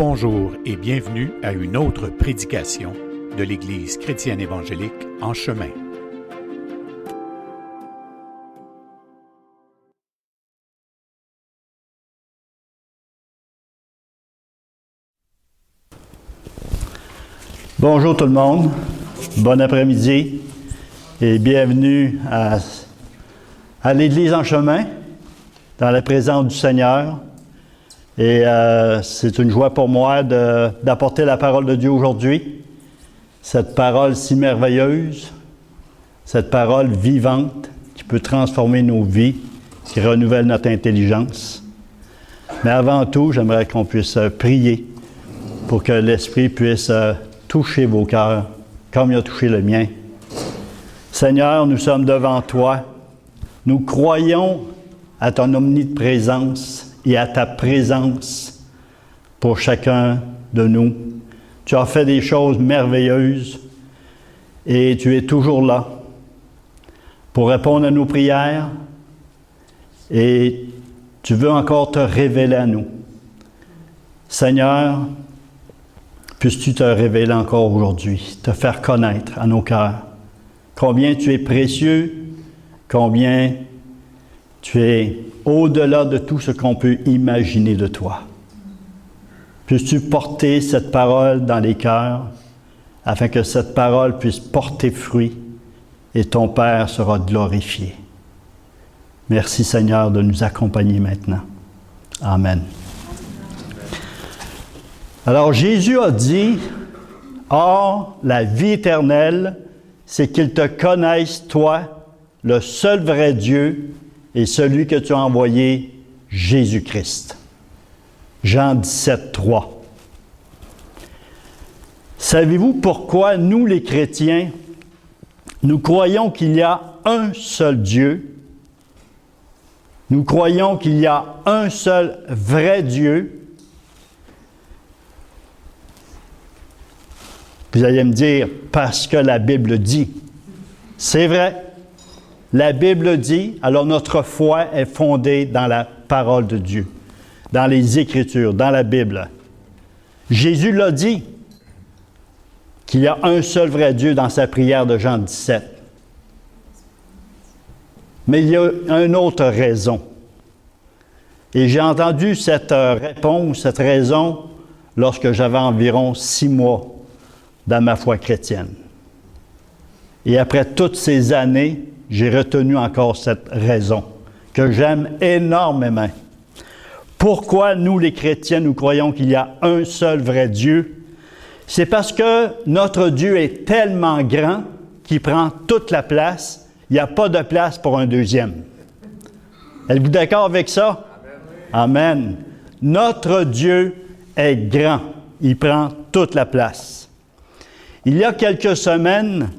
Bonjour et bienvenue à une autre prédication de l'Église chrétienne évangélique En Chemin. Bonjour tout le monde, bon après-midi et bienvenue à l'Église En Chemin, dans la présence du Seigneur. Et c'est une joie pour moi d'apporter la parole de Dieu aujourd'hui, cette parole si merveilleuse, cette parole vivante qui peut transformer nos vies, qui renouvelle notre intelligence. Mais avant tout, j'aimerais qu'on puisse prier pour que l'Esprit puisse toucher vos cœurs comme il a touché le mien. Seigneur, nous sommes devant toi. Nous croyons à ton omniprésence et à ta présence pour chacun de nous. Tu as fait des choses merveilleuses et tu es toujours là pour répondre à nos prières et tu veux encore te révéler à nous. Seigneur, puisses-tu te révéler encore aujourd'hui, te faire connaître à nos cœurs combien tu es précieux, combien tu es au-delà de tout ce qu'on peut imaginer de toi. Puisses-tu porter cette parole dans les cœurs afin que cette parole puisse porter fruit et ton Père sera glorifié. Merci Seigneur de nous accompagner maintenant. Amen. Alors Jésus a dit, « Or, la vie éternelle, c'est qu'ils te connaissent, toi, le seul vrai Dieu, et celui que tu as envoyé, Jésus-Christ. » Jean 17, 3. Savez-vous pourquoi nous, les chrétiens, nous croyons qu'il y a un seul Dieu? Nous croyons qu'il y a un seul vrai Dieu. Vous allez me dire, parce que la Bible dit. C'est vrai. La Bible dit, alors notre foi est fondée dans la parole de Dieu, dans les Écritures, dans la Bible. Jésus l'a dit, qu'il y a un seul vrai Dieu dans sa prière de Jean 17. Mais il y a une autre raison. Et j'ai entendu cette réponse, cette raison, lorsque j'avais environ 6 mois dans ma foi chrétienne. Et après toutes ces années, j'ai retenu encore cette raison que j'aime énormément. Pourquoi nous, les chrétiens, nous croyons qu'il y a un seul vrai Dieu? C'est parce que notre Dieu est tellement grand qu'il prend toute la place. Il n'y a pas de place pour un deuxième. Êtes-vous d'accord avec ça? Amen. Amen. Notre Dieu est grand. Il prend toute la place. Il y a quelques semaines,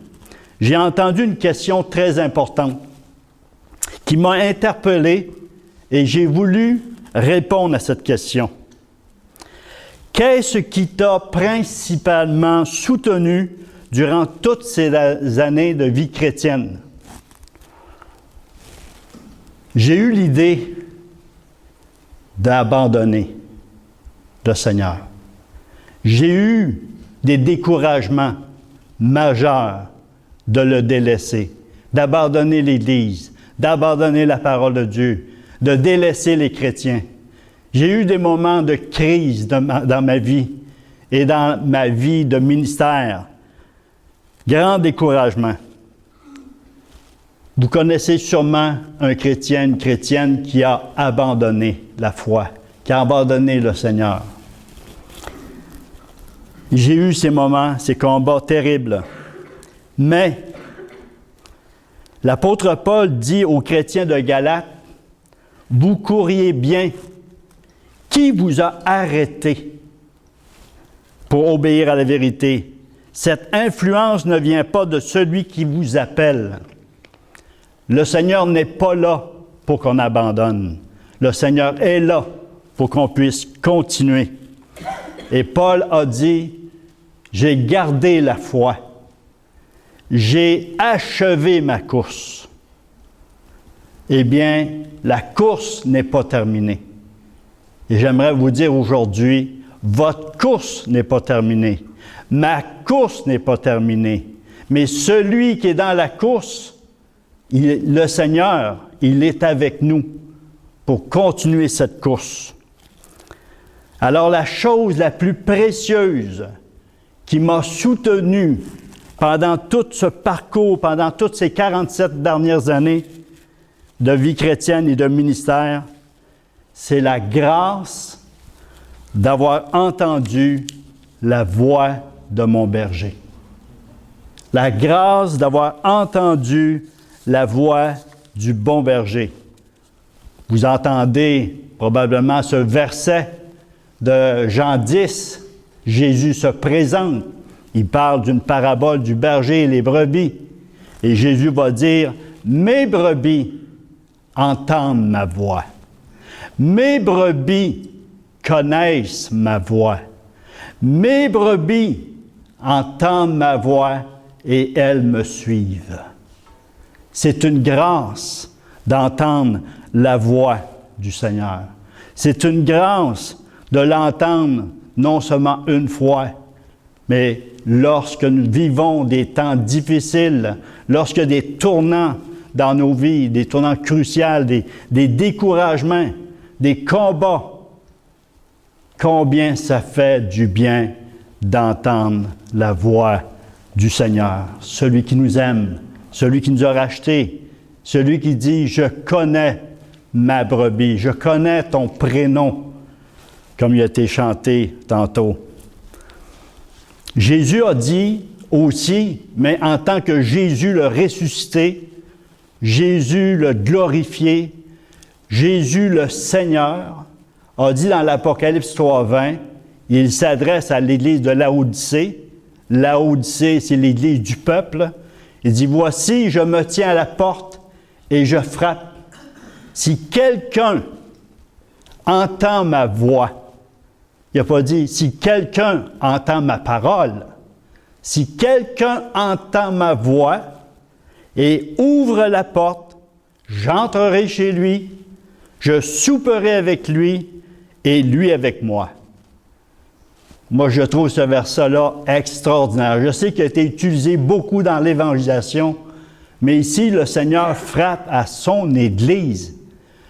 j'ai entendu une question très importante qui m'a interpellé et j'ai voulu répondre à cette question. Qu'est-ce qui t'a principalement soutenu durant toutes ces années de vie chrétienne? J'ai eu l'idée d'abandonner le Seigneur. J'ai eu des découragements majeurs de le délaisser, d'abandonner l'Église, d'abandonner la parole de Dieu, de délaisser les chrétiens. J'ai eu des moments de crise dans ma vie et dans ma vie de ministère. Grand découragement. Vous connaissez sûrement un chrétien, une chrétienne qui a abandonné la foi, qui a abandonné le Seigneur. J'ai eu ces moments, ces combats terribles. Mais l'apôtre Paul dit aux chrétiens de Galate, « Vous courriez bien. Qui vous a arrêté pour obéir à la vérité? Cette influence ne vient pas de celui qui vous appelle. » Le Seigneur n'est pas là pour qu'on abandonne. Le Seigneur est là pour qu'on puisse continuer. Et Paul a dit, « J'ai gardé la foi. J'ai achevé ma course. » Eh bien, la course n'est pas terminée. Et j'aimerais vous dire aujourd'hui, votre course n'est pas terminée. Ma course n'est pas terminée. Mais celui qui est dans la course, le Seigneur, il est avec nous pour continuer cette course. Alors la chose la plus précieuse qui m'a soutenu pendant tout ce parcours, pendant toutes ces 47 dernières années de vie chrétienne et de ministère, c'est la grâce d'avoir entendu la voix de mon berger. La grâce d'avoir entendu la voix du bon berger. Vous entendez probablement ce verset de Jean 10. Jésus se présente. Il parle d'une parabole du berger et les brebis. Et Jésus va dire, « Mes brebis entendent ma voix. Mes brebis connaissent ma voix. Mes brebis entendent ma voix et elles me suivent. » C'est une grâce d'entendre la voix du Seigneur. C'est une grâce de l'entendre non seulement une fois, mais lorsque nous vivons des temps difficiles, lorsque des tournants dans nos vies, des tournants cruciaux, des découragements, des combats, combien ça fait du bien d'entendre la voix du Seigneur, celui qui nous aime, celui qui nous a rachetés, celui qui dit « Je connais ma brebis, je connais ton prénom », comme il a été chanté tantôt. Jésus a dit aussi, mais en tant que Jésus le ressuscité, Jésus le glorifié, Jésus le Seigneur, a dit dans l'Apocalypse 3:20, il s'adresse à l'Église de Laodicée. Laodicée, c'est l'Église du peuple. Il dit, « Voici, je me tiens à la porte et je frappe. Si quelqu'un entend ma voix, il n'a pas dit, si quelqu'un entend ma parole, si quelqu'un entend ma voix et ouvre la porte, j'entrerai chez lui, je souperai avec lui et lui avec moi. » Moi, je trouve ce verset-là extraordinaire. Je sais qu'il a été utilisé beaucoup dans l'évangélisation, mais ici, le Seigneur frappe à son Église.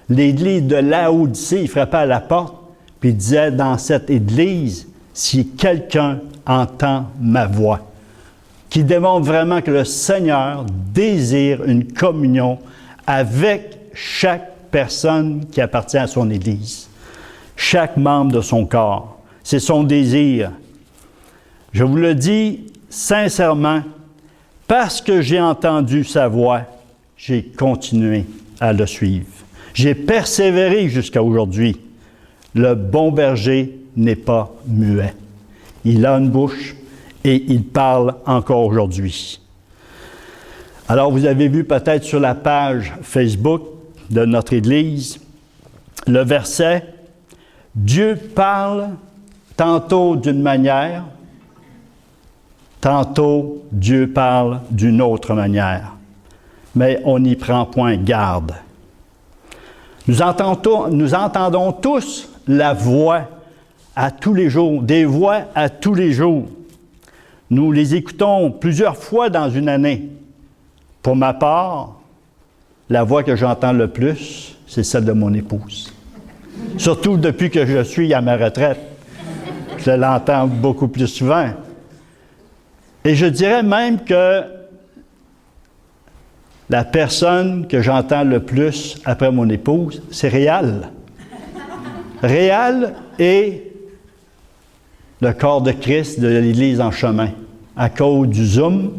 L'Église de Laodicée, il frappait à la porte, puis il disait dans cette Église, si quelqu'un entend ma voix, qui démontre vraiment que le Seigneur désire une communion avec chaque personne qui appartient à son Église, chaque membre de son corps. C'est son désir. Je vous le dis sincèrement, parce que j'ai entendu sa voix, j'ai continué à le suivre. J'ai persévéré jusqu'à aujourd'hui. Le bon berger n'est pas muet. Il a une bouche et il parle encore aujourd'hui. Alors, vous avez vu peut-être sur la page Facebook de notre Église le verset « Dieu parle tantôt d'une manière, tantôt Dieu parle d'une autre manière. Mais on n'y prend point garde. » Nous entendons tous la voix à tous les jours, des voix à tous les jours. Nous les écoutons plusieurs fois dans une année. Pour ma part, la voix que j'entends le plus, c'est celle de mon épouse. Surtout depuis que je suis à ma retraite. Je l'entends beaucoup plus souvent. Et je dirais même que la personne que j'entends le plus après mon épouse, c'est Réal. Réal est le corps de Christ de l'Église en chemin. À cause du Zoom,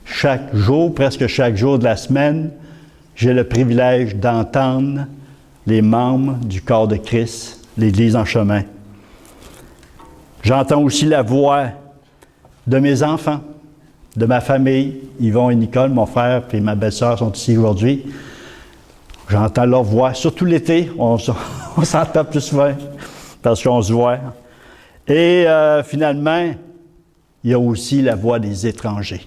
chaque jour, presque chaque jour de la semaine, j'ai le privilège d'entendre les membres du corps de Christ, l'Église en chemin. J'entends aussi la voix de mes enfants, de ma famille. Yvon et Nicole, mon frère et ma belle-sœur sont ici aujourd'hui. J'entends leur voix, surtout l'été, on s'entend plus souvent parce qu'on se voit. Et finalement, il y a aussi la voix des étrangers.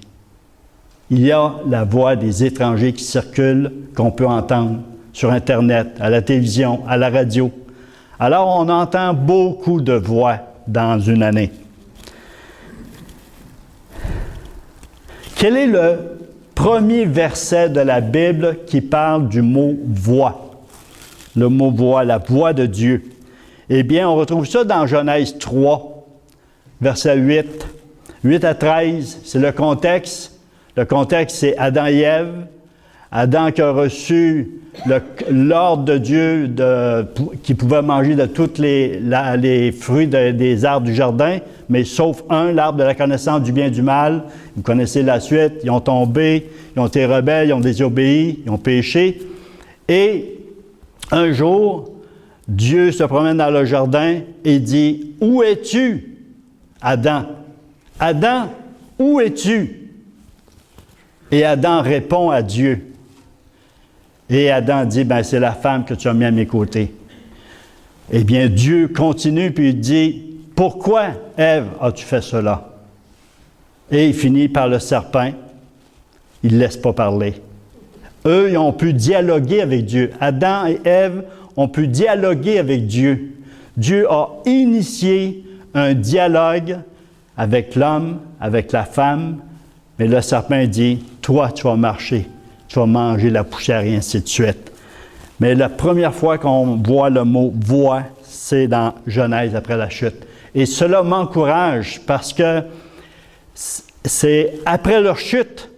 Il y a la voix des étrangers qui circulent, qu'on peut entendre sur Internet, à la télévision, à la radio. Alors, on entend beaucoup de voix dans une année. Quel est le premier verset de la Bible qui parle du mot « voix », le mot « voix », la voix de Dieu? Eh bien, on retrouve ça dans Genèse 3, verset 8. 8 à 13, c'est le contexte. Le contexte, c'est Adam et Ève. Adam qui a reçu l'ordre de Dieu qui pouvait manger de tous les fruits des arbres du jardin, mais sauf un, l'arbre de la connaissance du bien et du mal. Vous connaissez la suite. Ils ont tombé, ils ont été rebelles, ils ont désobéi, ils ont péché. Et un jour, Dieu se promène dans le jardin et dit « Où es-tu, Adam? Adam, où es-tu? » Et Adam répond à Dieu. Et Adam dit, « C'est la femme que tu as mise à mes côtés. » Eh bien, Dieu continue puis il dit, « Pourquoi, Ève, as-tu fait cela? » Et il finit par le serpent. Il ne laisse pas parler. Eux, ils ont pu dialoguer avec Dieu. Adam et Ève ont pu dialoguer avec Dieu. Dieu a initié un dialogue avec l'homme, avec la femme, mais le serpent dit, « Toi, tu vas marcher, tu vas manger la poussière, et ainsi de suite. » Mais la première fois qu'on voit le mot « voix », c'est dans Genèse après la chute. Et cela m'encourage parce que c'est après leur chute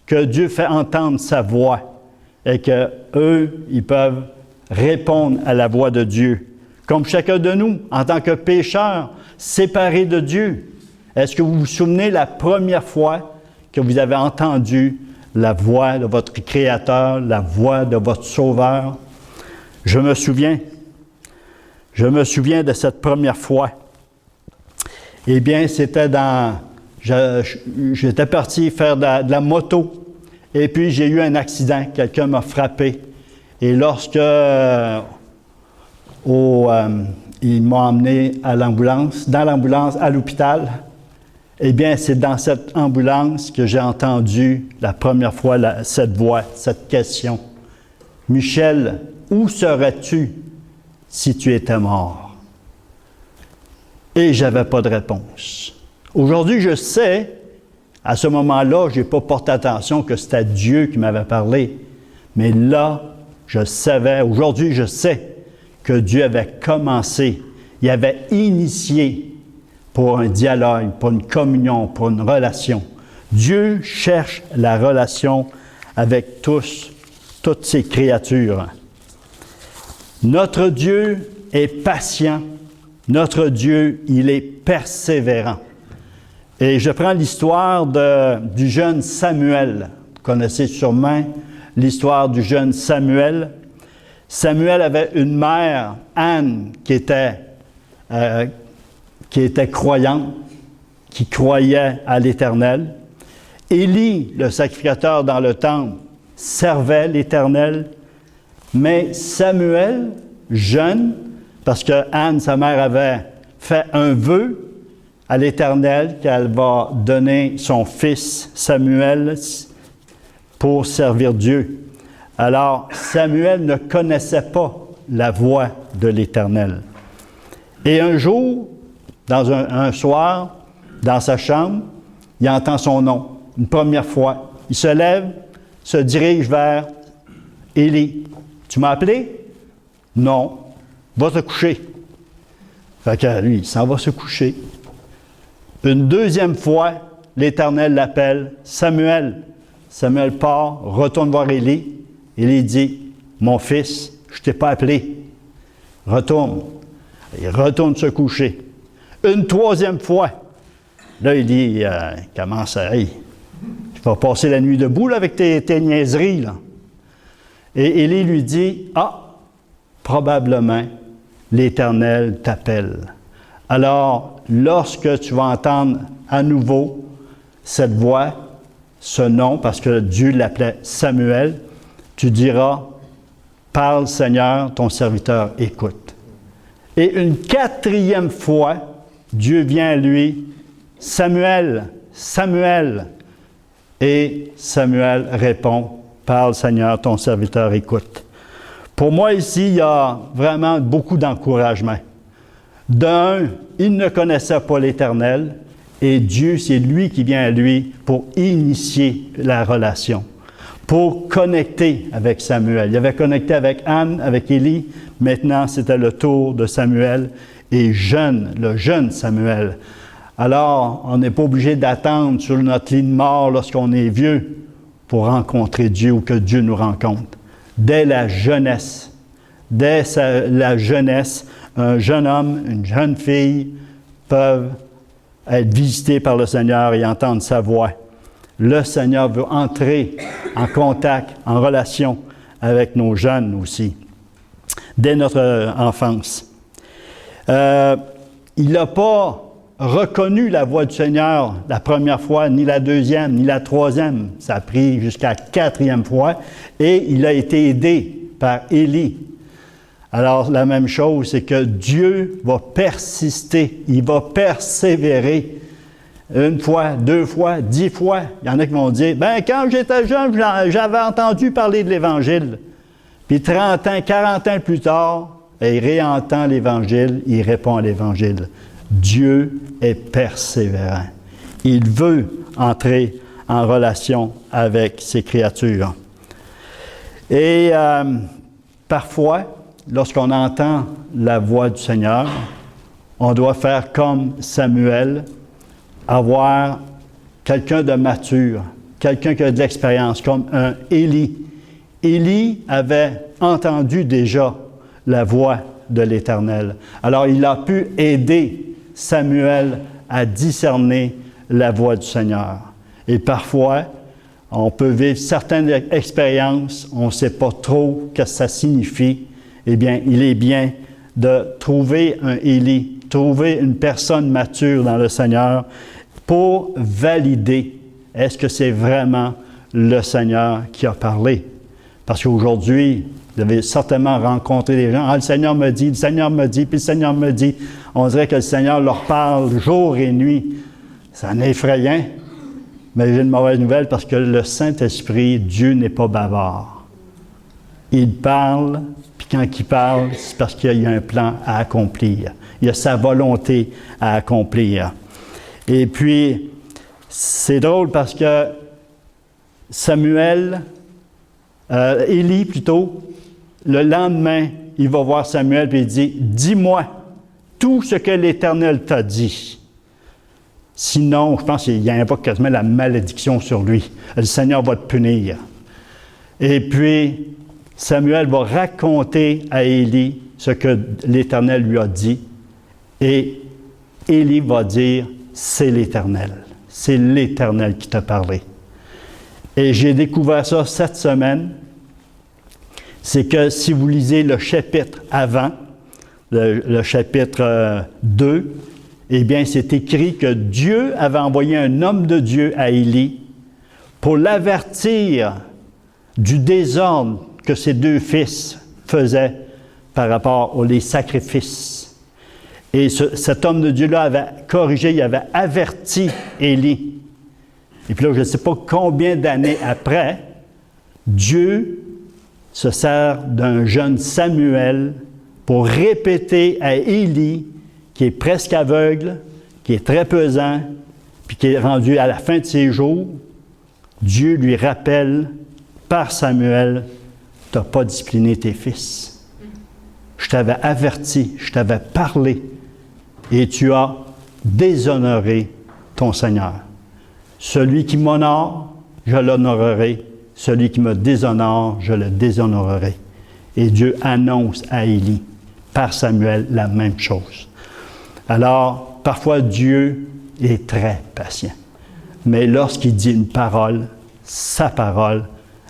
que Dieu fait entendre sa voix et qu'eux, ils peuvent répondre à la voix de Dieu. Comme chacun de nous, en tant que pécheurs, séparés de Dieu. Est-ce que vous vous souvenez la première fois que vous avez entendu la voix de votre Créateur, la voix de votre Sauveur? Je me souviens de cette première fois. Eh bien, c'était j'étais parti faire de la moto et puis j'ai eu un accident. Quelqu'un m'a frappé. Et lorsque il m'a emmené dans l'ambulance à l'hôpital, eh bien, c'est dans cette ambulance que j'ai entendu la première fois cette voix, cette question. « Michel, où serais-tu si tu étais mort? » Et je n'avais pas de réponse. Aujourd'hui, je sais, à ce moment-là, je n'ai pas porté attention que c'était Dieu qui m'avait parlé. Mais là, je savais, aujourd'hui, je sais que Dieu avait commencé, il avait initié pour un dialogue, pour une communion, pour une relation. Dieu cherche la relation avec toutes ses créatures. Notre Dieu est patient. Notre Dieu, il est persévérant. Et je prends l'histoire du jeune Samuel. Vous connaissez sûrement l'histoire du jeune Samuel. Samuel avait une mère, Anne, qui était croyante, qui croyait à l'Éternel. Élie, le sacrificateur dans le temple, servait l'Éternel. Mais Samuel, jeune, parce que Anne, sa mère, avait fait un vœu à l'Éternel qu'elle va donner son fils Samuel pour servir Dieu. Alors, Samuel ne connaissait pas la voix de l'Éternel. Et un jour, un soir, dans sa chambre, il entend son nom, une première fois. Il se lève, se dirige vers Élie. « Tu m'as appelé? »« Non. »« Va te coucher. » Fait que lui, il s'en va se coucher. Une deuxième fois, l'Éternel l'appelle « Samuel. » Samuel part, retourne voir Élie. Élie dit « Mon fils, je ne t'ai pas appelé. Retourne. » Il retourne se coucher. Une troisième fois, là, il dit, il commence à, « Hey, tu vas passer la nuit debout là, avec tes niaiseries. » là. Et Élie lui dit, « Ah, probablement, l'Éternel t'appelle. » Alors, lorsque tu vas entendre à nouveau cette voix, ce nom, parce que Dieu l'appelait Samuel, tu diras, « Parle Seigneur, ton serviteur écoute. » Et une quatrième fois, Dieu vient à lui, « Samuel, Samuel. » Et Samuel répond, « Parle Seigneur, ton serviteur écoute. » Pour moi ici, il y a vraiment beaucoup d'encouragement. D'un, il ne connaissait pas l'Éternel, et Dieu, c'est lui qui vient à lui pour initier la relation, pour connecter avec Samuel. Il avait connecté avec Anne, avec Élie. Maintenant, c'était le tour de Samuel et le jeune Samuel. Alors, on n'est pas obligé d'attendre sur notre lit de mort lorsqu'on est vieux pour rencontrer Dieu ou que Dieu nous rencontre. Dès la jeunesse, un jeune homme, une jeune fille peuvent être visités par le Seigneur et entendre sa voix. Le Seigneur veut entrer en contact, en relation avec nos jeunes aussi, dès notre enfance. Il n'a pas reconnu la voix du Seigneur la première fois, ni la deuxième, ni la troisième. Ça a pris jusqu'à la quatrième fois et il a été aidé par Élie. Alors, la même chose, c'est que Dieu va persister, il va persévérer. Une fois, 2 fois, 10 fois. Il y en a qui vont dire, quand j'étais jeune, j'avais entendu parler de l'Évangile. Puis 30 ans, 40 ans plus tard, il réentend l'Évangile, il répond à l'Évangile. Dieu est persévérant. Il veut entrer en relation avec ses créatures. Et parfois, lorsqu'on entend la voix du Seigneur, on doit faire comme Samuel, avoir quelqu'un de mature, quelqu'un qui a de l'expérience, comme un Élie. Élie avait entendu déjà la voix de l'Éternel. Alors, il a pu aider Samuel à discerner la voix du Seigneur. Et parfois, on peut vivre certaines expériences, on ne sait pas trop ce que ça signifie. Eh bien, il est bien de trouver un Élie, trouver une personne mature dans le Seigneur pour valider est-ce que c'est vraiment le Seigneur qui a parlé. Parce qu'aujourd'hui, vous avez certainement rencontré des gens, « Ah, le Seigneur me dit, puis le Seigneur me dit. » On dirait que le Seigneur leur parle jour et nuit. C'est un effrayant. Mais j'ai une mauvaise nouvelle parce que le Saint-Esprit, Dieu n'est pas bavard. Il parle, puis quand il parle, c'est parce qu'il y a un plan à accomplir. Il y a sa volonté à accomplir. Et puis, c'est drôle parce que Élie plutôt, le lendemain, il va voir Samuel et il dit, « Dis-moi tout ce que l'Éternel t'a dit. » Sinon, je pense qu'il y a un peu quasiment la malédiction sur lui. Le Seigneur va te punir. Et puis, Samuel va raconter à Élie ce que l'Éternel lui a dit. Et Élie va dire, c'est l'Éternel. C'est l'Éternel qui t'a parlé. Et j'ai découvert ça cette semaine. C'est que si vous lisez le chapitre avant, le chapitre 2, eh bien, c'est écrit que Dieu avait envoyé un homme de Dieu à Élie pour l'avertir du désordre que ses 2 fils faisaient par rapport aux sacrifices. Et cet homme de Dieu-là avait corrigé, il avait averti Élie. Et puis là, je ne sais pas combien d'années après, Dieu se sert d'un jeune Samuel pour répéter à Élie, qui est presque aveugle, qui est très pesant, puis qui est rendu à la fin de ses jours, Dieu lui rappelle par Samuel, « Tu n'as pas discipliné tes fils. Je t'avais averti, je t'avais parlé, et tu as déshonoré ton Seigneur. Celui qui m'honore, je l'honorerai. Celui qui me déshonore, je le déshonorerai. » Et Dieu annonce à Élie, par Samuel, la même chose. Alors, parfois, Dieu est très patient. Mais lorsqu'il dit une parole, sa parole,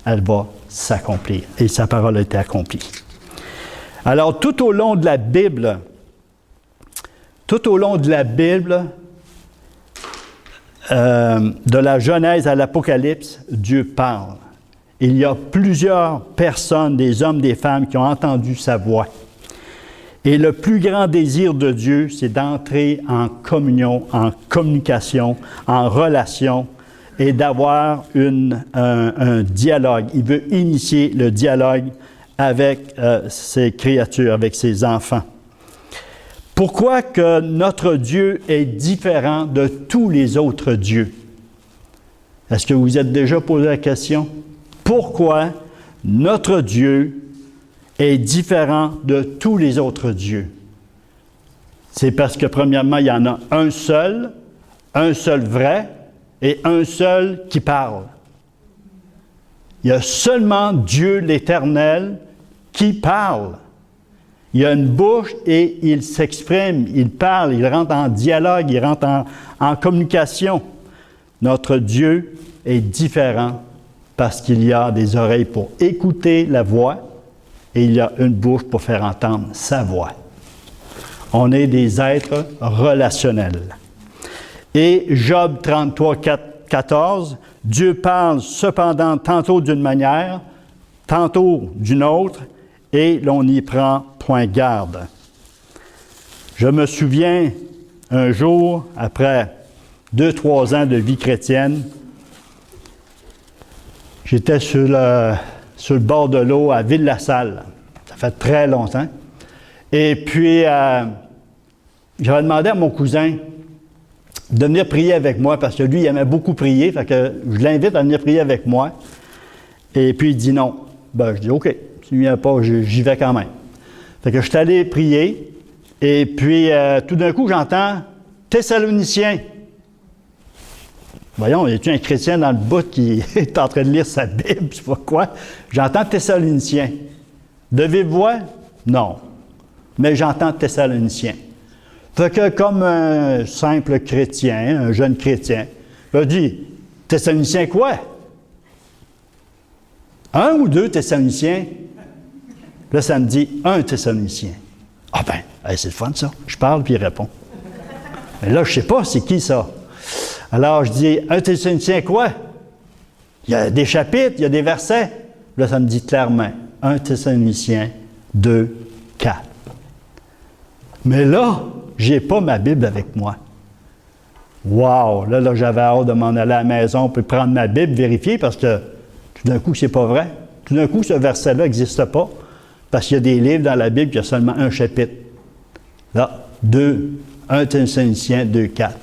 elle va s'accomplir. Et sa parole a été accomplie. Alors, tout au long de la Bible, de la Genèse à l'Apocalypse, Dieu parle. Il y a plusieurs personnes, des hommes, des femmes, qui ont entendu sa voix. Et le plus grand désir de Dieu, c'est d'entrer en communion, en communication, en relation et d'avoir un dialogue. Il veut initier le dialogue avec ses créatures, avec ses enfants. Pourquoi que notre Dieu est différent de tous les autres dieux? Est-ce que vous vous êtes déjà posé la question? Pourquoi notre Dieu est différent de tous les autres dieux? C'est parce que, premièrement, il y en a un seul vrai et un seul qui parle. Il y a seulement Dieu l'Éternel qui parle. Il a une bouche et il s'exprime, il parle, il rentre en dialogue, il rentre en communication. Notre Dieu est différent parce qu'il y a des oreilles pour écouter la voix et il y a une bouche pour faire entendre sa voix. On est des êtres relationnels. Et Job 33, 14, Dieu parle cependant tantôt d'une manière, tantôt d'une autre, et l'on n'y prend point garde. Je me souviens un jour, après 2-3 ans de vie chrétienne, j'étais sur le bord de l'eau à Ville-la-Salle. Ça fait très longtemps. Et puis, j'avais demandé à mon cousin de venir prier avec moi, parce que lui, il aimait beaucoup prier, fait que je l'invite à venir prier avec moi. Et puis, il dit non. Ben, je dis, OK, si il ne vient pas, j'y vais quand même. Fait que je suis allé prier, et puis, tout d'un coup, j'entends « Thessaloniciens ». Voyons, y a-t-il un chrétien dans le bout qui est en train de lire sa Bible, je sais pas quoi? J'entends « Thessaloniciens ». De vive voix? Non. Mais j'entends « Thessaloniciens ». Fait que comme un simple chrétien, un jeune chrétien, je dis, Thessaloniciens quoi? 1 ou 2 Thessaloniciens? Là, ça me dit 1 Thessalonicien. Ah ben, c'est le fun ça. Je parle puis il répond. Mais là, je ne sais pas c'est qui ça. Alors, je dis 1 Thessalonicien quoi? Il y a des chapitres, il y a des versets. Là, ça me dit clairement 1 Thessalonicien 2, 4. Mais là, j'ai pas ma Bible avec moi. Wow! Là, j'avais hâte de m'en aller à la maison pour prendre ma Bible, vérifier, parce que tout d'un coup, c'est pas vrai. Tout d'un coup, ce verset-là n'existe pas, parce qu'il y a des livres dans la Bible qui a seulement un chapitre. Là, 1 Thessaloniciens 2, 4.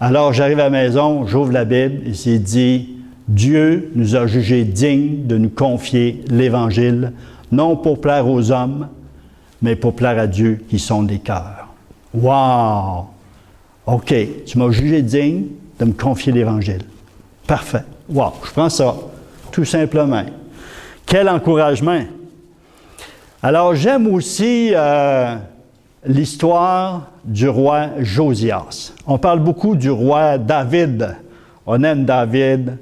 Alors, j'arrive à la maison, j'ouvre la Bible, et c'est dit, Dieu nous a jugés dignes de nous confier l'Évangile, non pour plaire aux hommes, mais pour plaire à Dieu qui sonde les cœurs. Wow! OK, tu m'as jugé digne de me confier l'Évangile. Parfait. Wow, je prends ça, tout simplement. Quel encouragement! Alors, j'aime aussi l'histoire du roi Josias. On parle beaucoup du roi David. On aime David,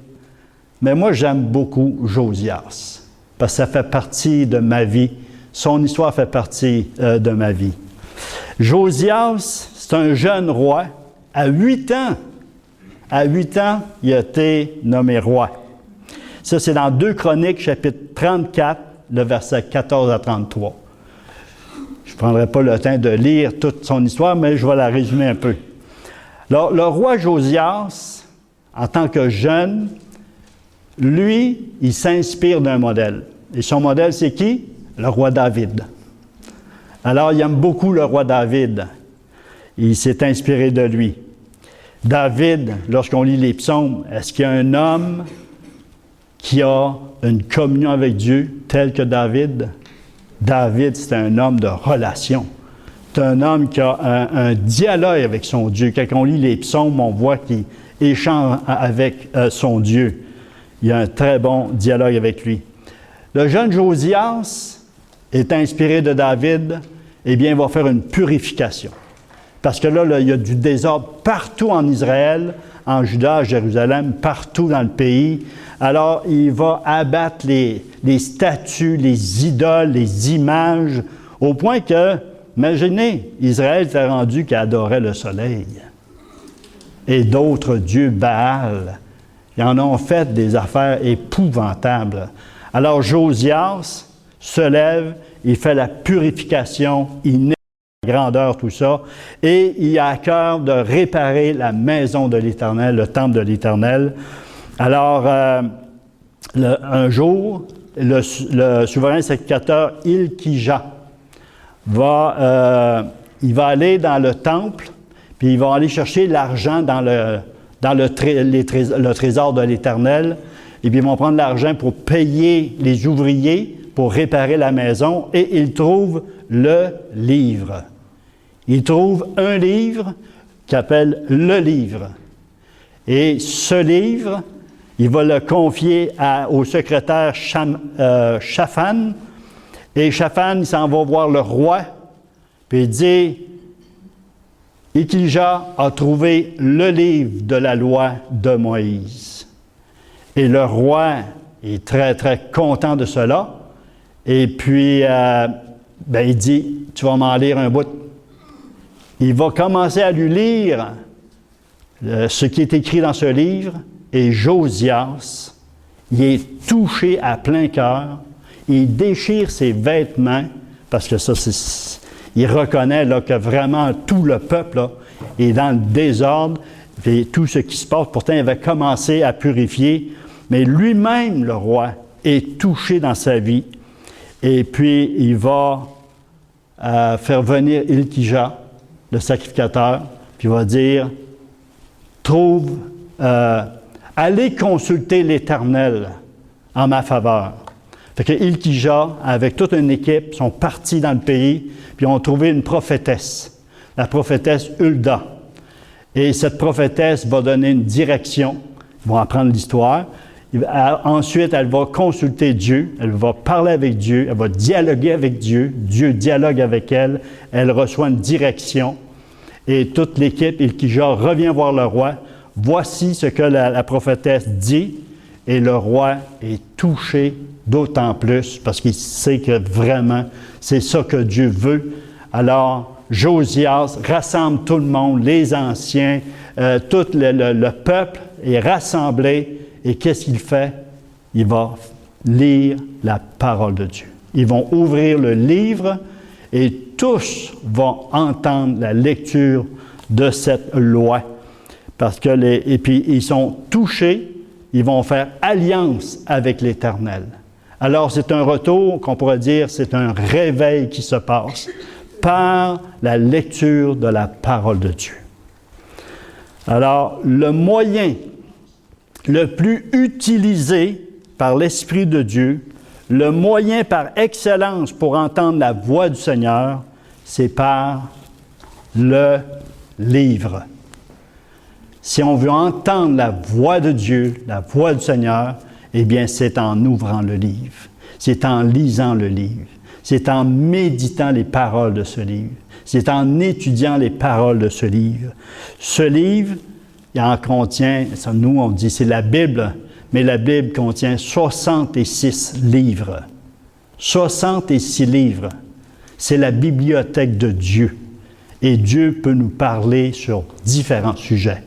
mais moi, j'aime beaucoup Josias, parce que ça fait partie de ma vie. Son histoire fait partie de ma vie. Josias, c'est un jeune roi. À 8 ans, il a été nommé roi. Ça, c'est dans 2 Chroniques, chapitre 34, le verset 14 à 33. Je ne prendrai pas le temps de lire toute son histoire, mais je vais la résumer un peu. Alors, le roi Josias, en tant que jeune, lui, il s'inspire d'un modèle. Et son modèle, c'est qui? Le roi David. Alors, il aime beaucoup le roi David. Il s'est inspiré de lui. David, lorsqu'on lit les psaumes, est-ce qu'il y a un homme qui a une communion avec Dieu tel que David? David, c'est un homme de relation. C'est un homme qui a un dialogue avec son Dieu. Quand on lit les psaumes, on voit qu'il échange avec son Dieu. Il y a un très bon dialogue avec lui. Le jeune Josias est inspiré de David, eh bien, il va faire une purification. Parce que là, il y a du désordre partout en Israël, en Juda, à Jérusalem, partout dans le pays. Alors, il va abattre les statues, les idoles, les images, au point que, imaginez, Israël s'est rendu qu'il adorait le soleil. Et d'autres dieux, Baal, ils en ont fait des affaires épouvantables. Alors, Josias se lève, il fait la purification, il la grandeur, tout ça, et il a à cœur de réparer la maison de l'Éternel, le temple de l'Éternel. Alors, un jour, le souverain sacrificateur Hilkija va il va aller dans le temple, puis il va aller chercher l'argent dans le trésor de l'Éternel. Et puis ils vont prendre l'argent pour payer les ouvriers, pour réparer la maison, et il trouve le livre. Il trouve un livre qui s'appelle le livre. Et ce livre, il va le confier au secrétaire Shaphan. Et Shaphan, il s'en va voir le roi, puis il dit, Hilkija a trouvé le livre de la loi de Moïse. Et le roi est très, très content de cela. Et puis, il dit, tu vas m'en lire un bout. Il va commencer à lui lire ce qui est écrit dans ce livre. Et Josias, il est touché à plein cœur. Il déchire ses vêtements, parce que ça, il reconnaît là, que vraiment tout le peuple là, est dans le désordre, et tout ce qui se passe. Pourtant, il avait commencé à purifier, mais lui-même, le roi, est touché dans sa vie. Et puis, il va faire venir Hilkija, le sacrificateur, puis il va dire, allez consulter l'Éternel en ma faveur. Fait que Hilkija, avec toute une équipe, sont partis dans le pays, puis ont trouvé une prophétesse, la prophétesse Hulda. Et cette prophétesse va donner une direction, ils vont apprendre l'histoire. Ensuite, elle va consulter Dieu, elle va parler avec Dieu, elle va dialoguer avec Dieu, Dieu dialogue avec elle, elle reçoit une direction. Et toute l'équipe, Hilkija, revient voir le roi. Voici ce que la prophétesse dit, et le roi est touché d'autant plus, parce qu'il sait que vraiment, c'est ça que Dieu veut. Alors, Josias rassemble tout le monde, les anciens, tout le peuple est rassemblé, et qu'est-ce qu'il fait? Il va lire la parole de Dieu. Ils vont ouvrir le livre, et tous vont entendre la lecture de cette loi. Et puis, ils sont touchés, ils vont faire alliance avec l'Éternel. Alors, c'est un retour, qu'on pourrait dire, c'est un réveil qui se passe par la lecture de la parole de Dieu. Alors, le moyen le plus utilisé par l'Esprit de Dieu, le moyen par excellence pour entendre la voix du Seigneur, c'est par le livre. Si on veut entendre la voix de Dieu, la voix du Seigneur, eh bien, c'est en ouvrant le livre. C'est en lisant le livre. C'est en méditant les paroles de ce livre. C'est en étudiant les paroles de ce livre. Ce livre, il en contient, nous on dit c'est la Bible, mais la Bible contient 66 livres. 66 livres. C'est la bibliothèque de Dieu. Et Dieu peut nous parler sur différents sujets.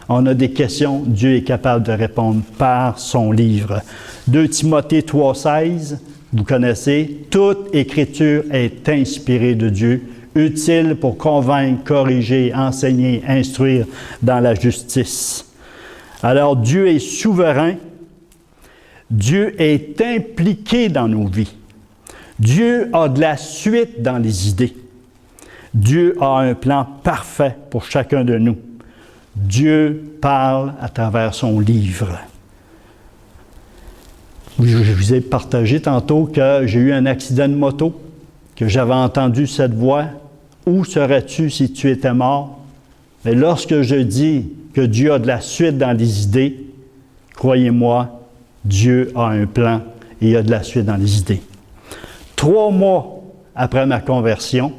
On a des questions, Dieu est capable de répondre par son livre. 2 Timothée 3,16, vous connaissez, toute écriture est inspirée de Dieu, utile pour convaincre, corriger, enseigner, instruire dans la justice. Alors Dieu est souverain, Dieu est impliqué dans nos vies. Dieu a de la suite dans les idées. Dieu a un plan parfait pour chacun de nous. Dieu parle à travers son livre. Je vous ai partagé tantôt que j'ai eu un accident de moto, que j'avais entendu cette voix. « Où serais-tu si tu étais mort? » Mais lorsque je dis que Dieu a de la suite dans les idées, croyez-moi, Dieu a un plan et il a de la suite dans les idées. 3 mois après ma conversion,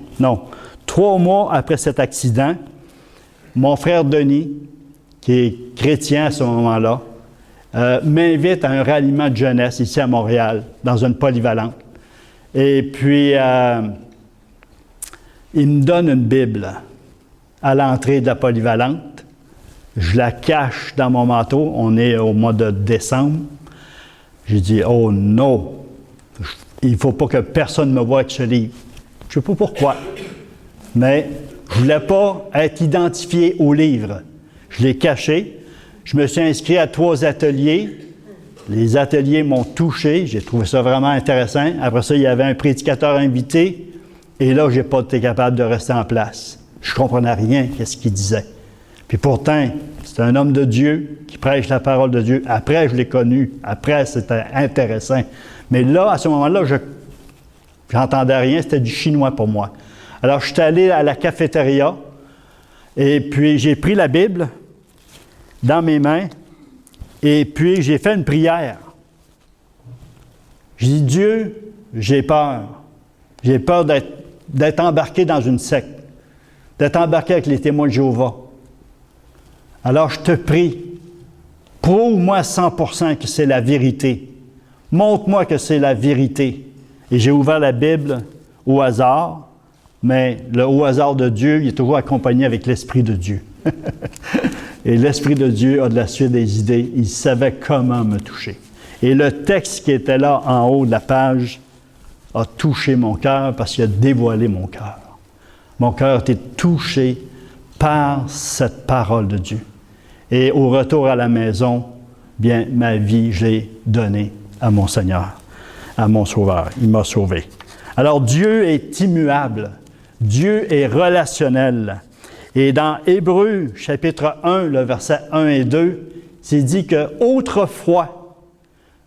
3 mois après cet accident, mon frère Denis, qui est chrétien à ce moment-là, m'invite à un ralliement de jeunesse ici à Montréal, dans une polyvalente. Et puis, il me donne une Bible à l'entrée de la polyvalente. Je la cache dans mon manteau. On est au mois de décembre. J'ai dit, « Oh non! Il ne faut pas que personne me voie avec ce livre. » Je ne sais pas pourquoi, mais je ne voulais pas être identifié au livre. Je l'ai caché. Je me suis inscrit à 3 ateliers. Les ateliers m'ont touché. J'ai trouvé ça vraiment intéressant. Après ça, il y avait un prédicateur invité. Et là, je n'ai pas été capable de rester en place. Je ne comprenais rien de ce qu'il disait. Puis pourtant, c'est un homme de Dieu qui prêche la parole de Dieu. Après, je l'ai connu. Après, c'était intéressant. Mais là, à ce moment-là, je n'entendais rien. C'était du chinois pour moi. Alors, je suis allé à la cafétéria et puis j'ai pris la Bible dans mes mains et puis j'ai fait une prière. J'ai dit, Dieu, j'ai peur. J'ai peur d'être embarqué dans une secte, d'être embarqué avec les témoins de Jéhovah. Alors, je te prie, prouve-moi 100% que c'est la vérité. Montre-moi que c'est la vérité. Et j'ai ouvert la Bible au hasard, mais le au hasard de Dieu, il est toujours accompagné avec l'Esprit de Dieu. Et l'Esprit de Dieu a de la suite des idées. Il savait comment me toucher. Et le texte qui était là en haut de la page a touché mon cœur parce qu'il a dévoilé mon cœur. Mon cœur a été touché par cette parole de Dieu. Et au retour à la maison, bien, ma vie, je l'ai donnée à mon Seigneur, à mon Sauveur. Il m'a sauvé. Alors, Dieu est immuable. Dieu est relationnel. Et dans Hébreux, chapitre 1, le verset 1 et 2, c'est dit qu'autrefois,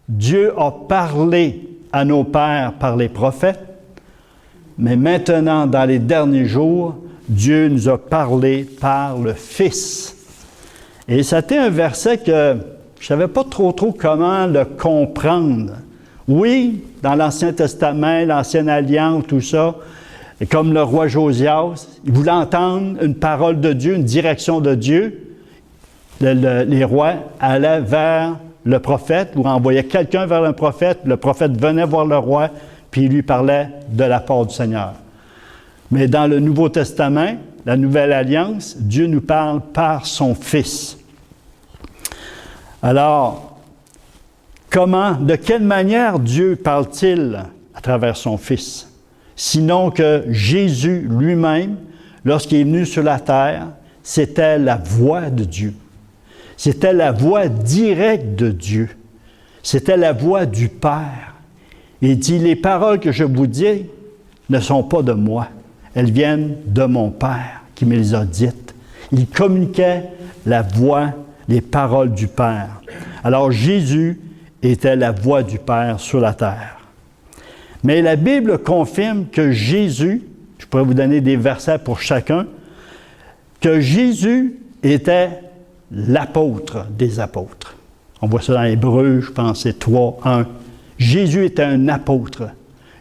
Dieu a parlé à nos pères par les prophètes, mais maintenant, dans les derniers jours, Dieu nous a parlé par le Fils. Et c'était un verset que je ne savais pas trop comment le comprendre. Oui, dans l'Ancien Testament, l'Ancienne Alliance, tout ça, et comme le roi Josias, il voulait entendre une parole de Dieu, une direction de Dieu. Les rois allaient vers le prophète ou envoyaient quelqu'un vers le prophète venait voir le roi, puis il lui parlait de la part du Seigneur. Mais dans le Nouveau Testament, la Nouvelle Alliance, Dieu nous parle par son Fils. Alors, de quelle manière Dieu parle-t-il à travers son Fils? Sinon que Jésus lui-même, lorsqu'il est venu sur la terre, c'était la voix de Dieu. C'était la voix directe de Dieu. C'était la voix du Père. Il dit, les paroles que je vous dis ne sont pas de moi. Elles viennent de mon Père qui me les a dites. Il communiquait la voix, les paroles du Père. Alors Jésus était la voix du Père sur la terre. Mais la Bible confirme que Jésus, je pourrais vous donner des versets pour chacun, que Jésus était l'apôtre des apôtres. On voit ça dans Hébreux, je pense, c'est 3, 1. Jésus était un apôtre.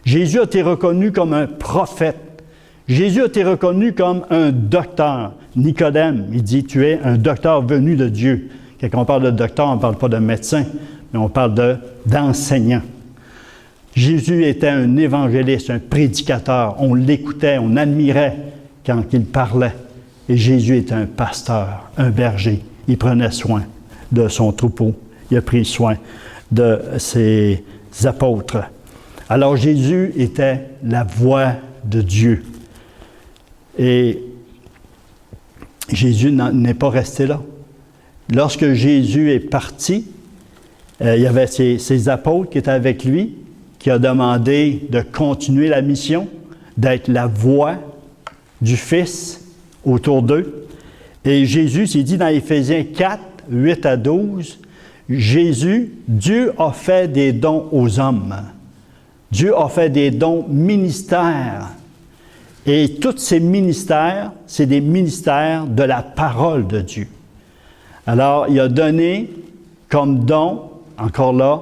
Jésus a été reconnu comme un prophète. Jésus a été reconnu comme un docteur. Nicodème, il dit, tu es un docteur venu de Dieu. Quand on parle de docteur, on ne parle pas de médecin, mais on parle d'enseignant. Jésus était un évangéliste, un prédicateur. On l'écoutait, on admirait quand il parlait. Et Jésus était un pasteur, un berger. Il prenait soin de son troupeau. Il a pris soin de ses apôtres. Alors Jésus était la voix de Dieu. Et Jésus n'est pas resté là. Lorsque Jésus est parti, il y avait ses apôtres qui étaient avec lui, qui a demandé de continuer la mission, d'être la voix du Fils autour d'eux. Et Jésus, c'est dit dans Éphésiens 4, 8 à 12, Dieu a fait des dons aux hommes. Dieu a fait des dons ministères. Et tous ces ministères, c'est des ministères de la parole de Dieu. Alors, il a donné comme don, encore là,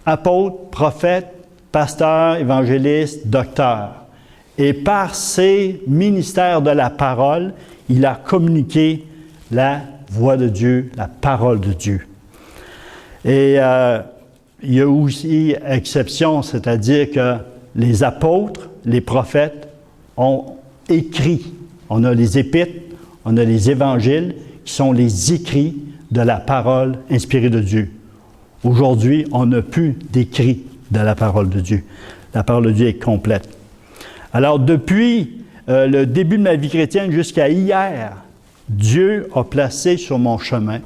apôtre, prophète, pasteur, évangéliste, docteur. Et par ces ministères de la parole, il a communiqué la voix de Dieu, la parole de Dieu. Et il y a aussi exception, c'est-à-dire que les apôtres, les prophètes ont écrit. On a les épîtres, on a les évangiles, qui sont les écrits de la parole inspirée de Dieu. Aujourd'hui, on n'a plus d'écrits de la parole de Dieu. La parole de Dieu est complète. Alors, depuis le début de ma vie chrétienne jusqu'à hier, Dieu a placé sur mon chemin,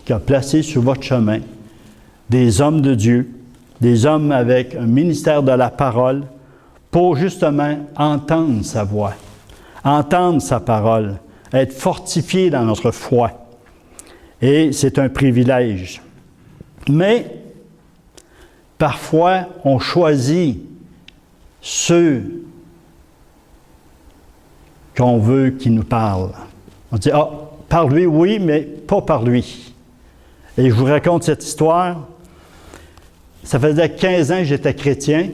qui a placé sur votre chemin, des hommes de Dieu, des hommes avec un ministère de la parole pour justement entendre sa voix, entendre sa parole, être fortifié dans notre foi. Et c'est un privilège. Mais parfois, on choisit ceux qu'on veut qui nous parlent. On dit, par lui, oui, mais pas par lui. Et je vous raconte cette histoire. Ça faisait 15 ans que j'étais chrétien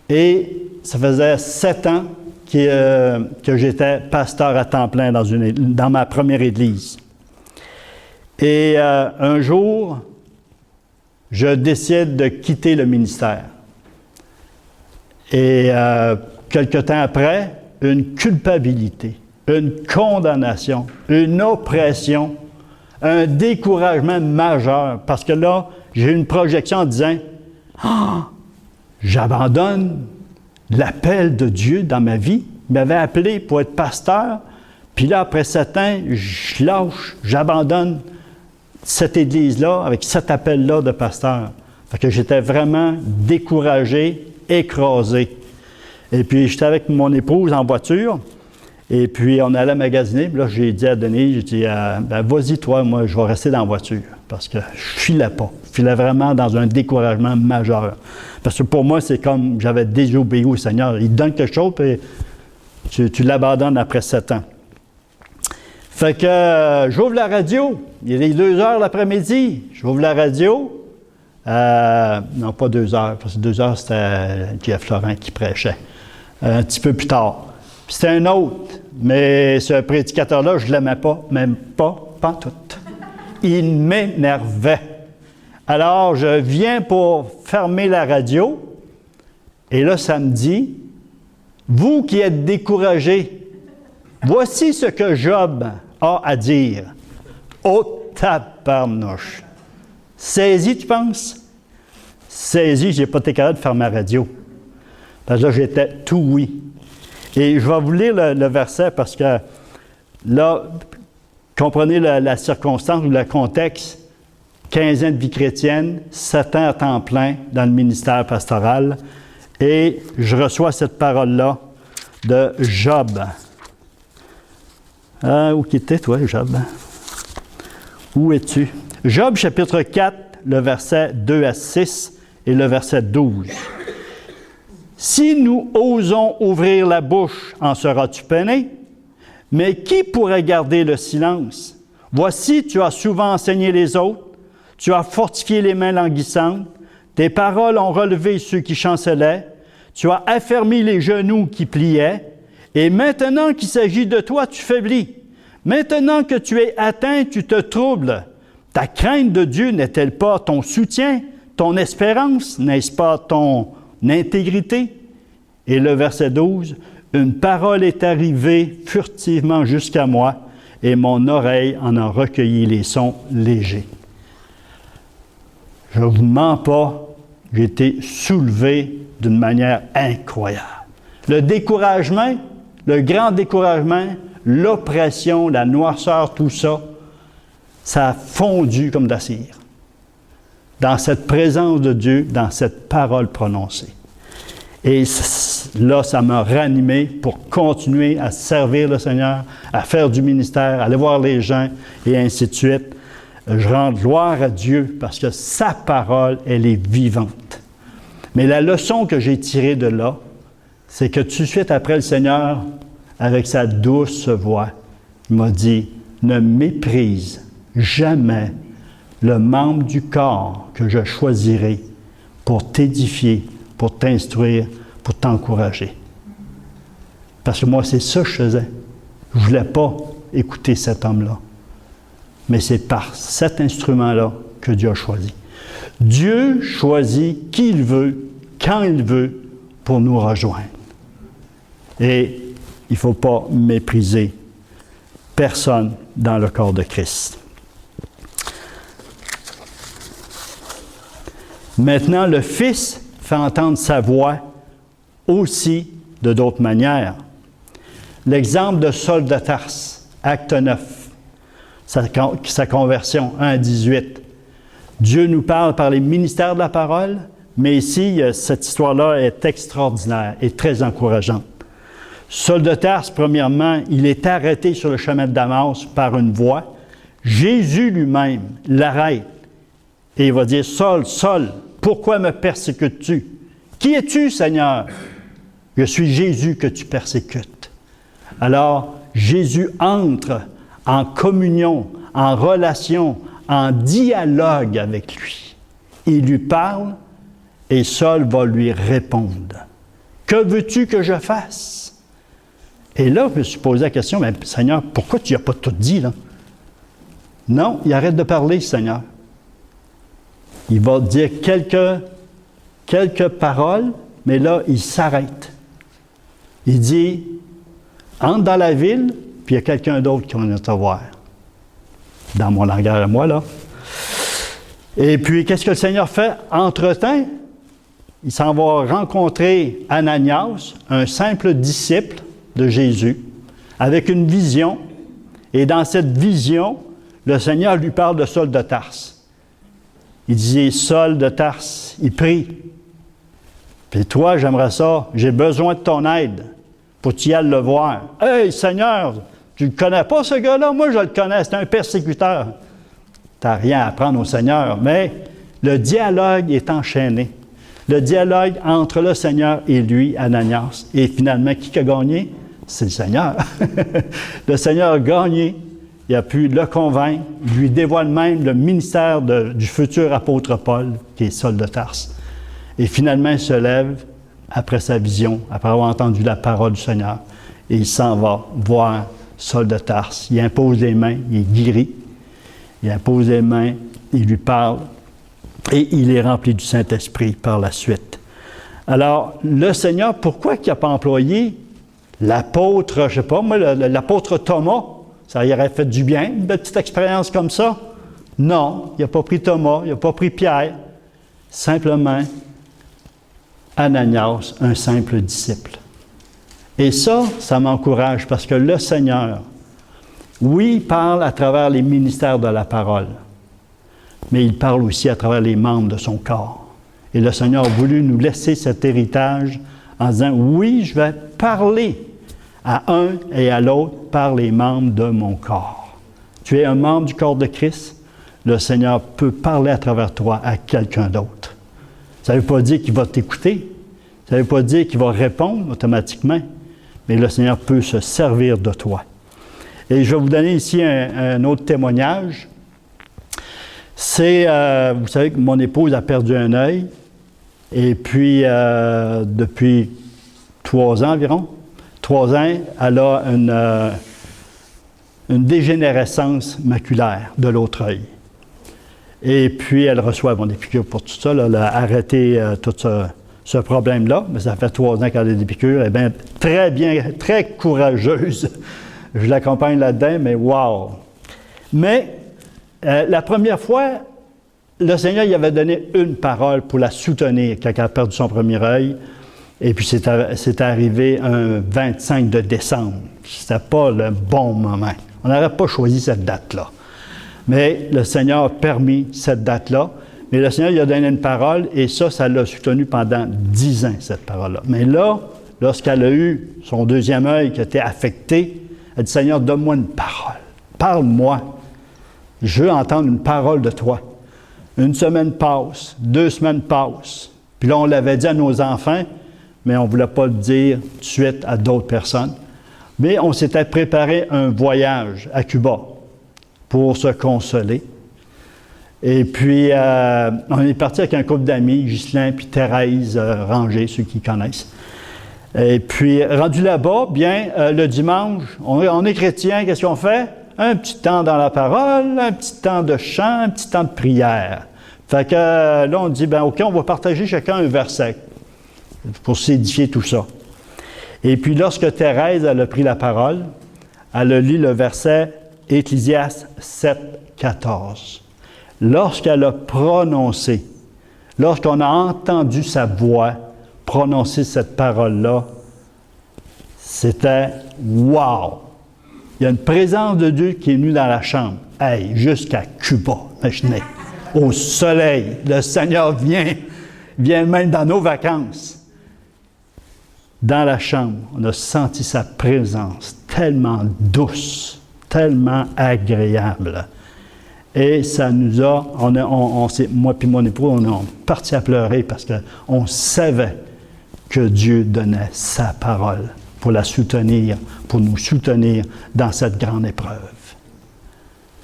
et ça faisait 7 ans que j'étais pasteur à temps plein dans ma première église. Et un jour, je décide de quitter le ministère. Et quelque temps après, une culpabilité, une condamnation, une oppression, un découragement majeur. Parce que là, j'ai eu une projection en disant « J'abandonne l'appel de Dieu dans ma vie. Il m'avait appelé pour être pasteur. Puis là, après 7 ans, je lâche, j'abandonne cette église-là avec cet appel-là de pasteur. » Fait que j'étais vraiment découragé, écrasé. Et puis, j'étais avec mon épouse en voiture. Et puis, on allait magasiner. Puis là, j'ai dit à Denis, j'ai dit, vas-y, toi, moi, je vais rester dans la voiture. Parce que je filais pas. Je filais vraiment dans un découragement majeur. Parce que pour moi, c'est comme j'avais désobéi au Seigneur. Il te donne quelque chose, puis tu l'abandonnes après 7 ans. Fait que j'ouvre la radio. Il est 2 heures l'après-midi. J'ouvre la radio. Non, pas 2 heures, parce que 2 heures, c'était Jeff Laurent qui prêchait. Un petit peu plus tard. Puis c'était un autre, mais ce prédicateur-là, je ne l'aimais pas, même pas tout. Il m'énervait. Alors, je viens pour fermer la radio, et là, ça me dit, « Vous qui êtes découragés, voici ce que Job a à dire. » Oh, tabarnouche! Saisi, tu penses? Saisi, je n'ai pas été capable de faire ma radio. Parce que là, j'étais tout oui. Et je vais vous lire le verset parce que là, comprenez la circonstance ou le contexte. 15 ans de vie chrétienne, 7 ans à temps plein dans le ministère pastoral. Et je reçois cette parole-là de Job. Où était toi, Job? Où es-tu? Job, chapitre 4, le verset 2 à 6 et le verset 12. « Si nous osons ouvrir la bouche, en seras-tu peiné? Mais qui pourrait garder le silence? Voici, tu as souvent enseigné les autres, tu as fortifié les mains languissantes, tes paroles ont relevé ceux qui chancelaient, tu as affermi les genoux qui pliaient, et maintenant qu'il s'agit de toi, tu faiblis. Maintenant que tu es atteint, tu te troubles. Ta crainte de Dieu n'est-elle pas ton soutien, ton espérance, n'est-ce pas ton intégrité? » Et le verset 12, « Une parole est arrivée furtivement jusqu'à moi, et mon oreille en a recueilli les sons légers. » Je ne vous mens pas, j'ai été soulevé d'une manière incroyable. Le découragement, le grand découragement, l'oppression, la noirceur, tout ça, ça a fondu comme de la cire. Dans cette présence de Dieu, dans cette parole prononcée. Et là, ça m'a ranimé pour continuer à servir le Seigneur, à faire du ministère, à aller voir les gens, et ainsi de suite. Je rends gloire à Dieu parce que sa parole, elle est vivante. Mais la leçon que j'ai tirée de là, c'est que tout de suite après le Seigneur, avec sa douce voix, il m'a dit, « Ne méprise jamais le membre du corps que je choisirai pour t'édifier, pour t'instruire, pour t'encourager. » Parce que moi, c'est ça que je faisais. Je ne voulais pas écouter cet homme-là. Mais c'est par cet instrument-là que Dieu a choisi. Dieu choisit qui il veut, quand il veut, pour nous rejoindre. Et il ne faut pas mépriser personne dans le corps de Christ. Maintenant, le Fils fait entendre sa voix aussi de d'autres manières. L'exemple de Saul de Tarse, acte 9, sa conversion, 1 à 18. Dieu nous parle par les ministères de la parole, Mais ici, cette histoire-là est extraordinaire et très encourageante. Saul de Tarse, premièrement, il est arrêté sur le chemin de Damas par une voix. Jésus lui-même l'arrête et il va dire, « Saul, Saul, pourquoi me persécutes-tu? Qui es-tu, Seigneur? » « Je suis Jésus que tu persécutes. » Alors, Jésus entre en communion, en relation, en dialogue avec lui. Il lui parle et Saul va lui répondre. « Que veux-tu que je fasse? » Et là, je me suis posé la question, « Mais Seigneur, pourquoi tu n'as pas tout dit, là? » Non, il arrête de parler, Seigneur. Il va dire quelques paroles, mais là, il s'arrête. Il dit, entre dans la ville, puis il y a quelqu'un d'autre qui va te voir. Dans mon langage à moi, là. Et puis, qu'est-ce que le Seigneur fait? Entre-temps, il s'en va rencontrer Ananias, un simple disciple de Jésus, avec une vision. Et dans cette vision, le Seigneur lui parle de Saul de Tarse. Il dit, Saul de Tarse, il prie. Puis toi, j'aimerais ça, j'ai besoin de ton aide pour tu y aller le voir. « Hey, Seigneur, tu ne le connais pas, ce gars-là? Moi, je le connais, c'est un persécuteur. » Tu n'as rien à apprendre au Seigneur, mais le dialogue est enchaîné. Le dialogue entre le Seigneur et lui, Ananias. Et finalement, qui a gagné? C'est le Seigneur. Le Seigneur a gagné. Il a pu le convaincre. Il lui dévoile même le ministère du futur apôtre Paul, qui est Saul de Tarse. Et finalement, il se lève après sa vision, après avoir entendu la parole du Seigneur, et il s'en va voir Saul de Tarse. Il impose les mains, il est guéri. Il impose les mains, il lui parle, et il est rempli du Saint-Esprit par la suite. Alors, le Seigneur, pourquoi il n'a pas employé l'apôtre, je ne sais pas moi, l'apôtre Thomas? Ça y aurait fait du bien, une petite expérience comme ça? Non, il n'a pas pris Thomas, il n'a pas pris Pierre. Simplement, Ananias, un simple disciple. Et ça m'encourage parce que le Seigneur, oui, il parle à travers les ministères de la parole, mais il parle aussi à travers les membres de son corps. Et le Seigneur a voulu nous laisser cet héritage en disant, oui, je vais parler à un et à l'autre par les membres de mon corps. Tu es un membre du corps de Christ, le Seigneur peut parler à travers toi à quelqu'un d'autre. Ça ne veut pas dire qu'il va t'écouter, ça ne veut pas dire qu'il va répondre automatiquement, mais le Seigneur peut se servir de toi. Et je vais vous donner ici un autre témoignage. C'est, vous savez que mon épouse a perdu un œil, et puis depuis 3 ans environ, 3 ans, elle a une dégénérescence maculaire de l'autre œil. Et puis, elle reçoit des piqûres pour tout ça. Là, elle a arrêté tout ce problème-là, mais ça fait 3 ans qu'elle a des piqûres. Elle est bien, très courageuse. Je l'accompagne là-dedans, mais wow! Mais la première fois, le Seigneur lui avait donné une parole pour la soutenir quand elle a perdu son premier œil. Et puis, c'est arrivé un 25 de décembre. C'était pas le bon moment. On n'aurait pas choisi cette date-là. Mais le Seigneur a permis cette date-là. Mais le Seigneur lui a donné une parole et ça l'a soutenu pendant 10 ans, cette parole-là. Mais là, lorsqu'elle a eu son deuxième œil qui a été affecté, elle dit, Seigneur, donne-moi une parole. Parle-moi. Je veux entendre une parole de toi. 1 semaine passe, 2 semaines passent. Puis là, on l'avait dit à nos enfants, mais on ne voulait pas le dire tout de suite à d'autres personnes. Mais on s'était préparé un voyage à Cuba pour se consoler. Et puis, on est parti avec un couple d'amis, Ghislain puis Thérèse Ranger, ceux qui connaissent. Et puis, rendu là-bas, bien, le dimanche, on est chrétien, qu'est-ce qu'on fait? Un petit temps dans la parole, un petit temps de chant, un petit temps de prière. Fait que là, on dit, OK, on va partager chacun un verset pour s'édifier tout ça. Et puis, lorsque Thérèse, elle a pris la parole, elle a lu le verset Ecclésiaste 7, 14. Lorsqu'elle a prononcé, lorsqu'on a entendu sa voix prononcer cette parole-là, c'était « wow ». Il y a une présence de Dieu qui est venue dans la chambre. Hey, jusqu'à Cuba, imaginez. Au soleil, le Seigneur vient. Il vient même dans nos vacances. Dans la chambre, on a senti sa présence tellement douce, tellement agréable. Et ça nous a, moi et mon époux, on est parti à pleurer parce qu'on savait que Dieu donnait sa parole pour la soutenir, pour nous soutenir dans cette grande épreuve.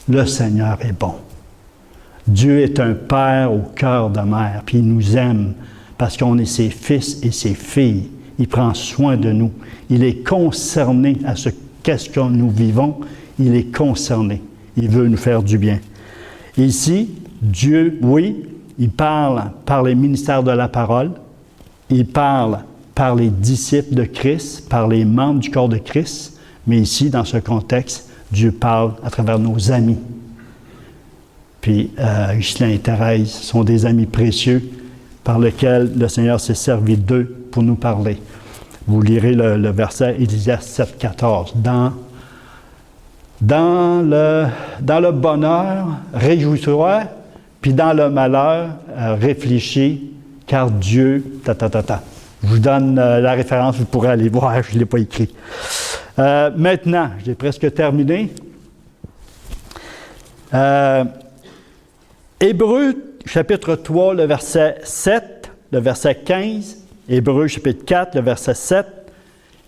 Le Seigneur est bon. Dieu est un Père au cœur de mère, puis il nous aime parce qu'on est ses fils et ses filles. Il prend soin de nous. Il est concerné à qu'est-ce que nous vivons. Il est concerné. Il veut nous faire du bien. Ici, Dieu, oui, il parle par les ministères de la parole. Il parle par les disciples de Christ, par les membres du corps de Christ. Mais ici, dans ce contexte, Dieu parle à travers nos amis. Puis, Ghislain et Thérèse sont des amis précieux par lesquels le Seigneur s'est servi d'eux pour nous parler. Vous lirez le verset Ésaïe 7, 14. Dans le bonheur, réjouis-toi, puis dans le malheur, réfléchis, car Dieu, Je vous donne la référence, vous pourrez aller voir, je ne l'ai pas écrit. Maintenant, j'ai presque terminé. Hébreux, chapitre 3, le verset 7, le verset 15. Hébreux, chapitre 4, le verset 7.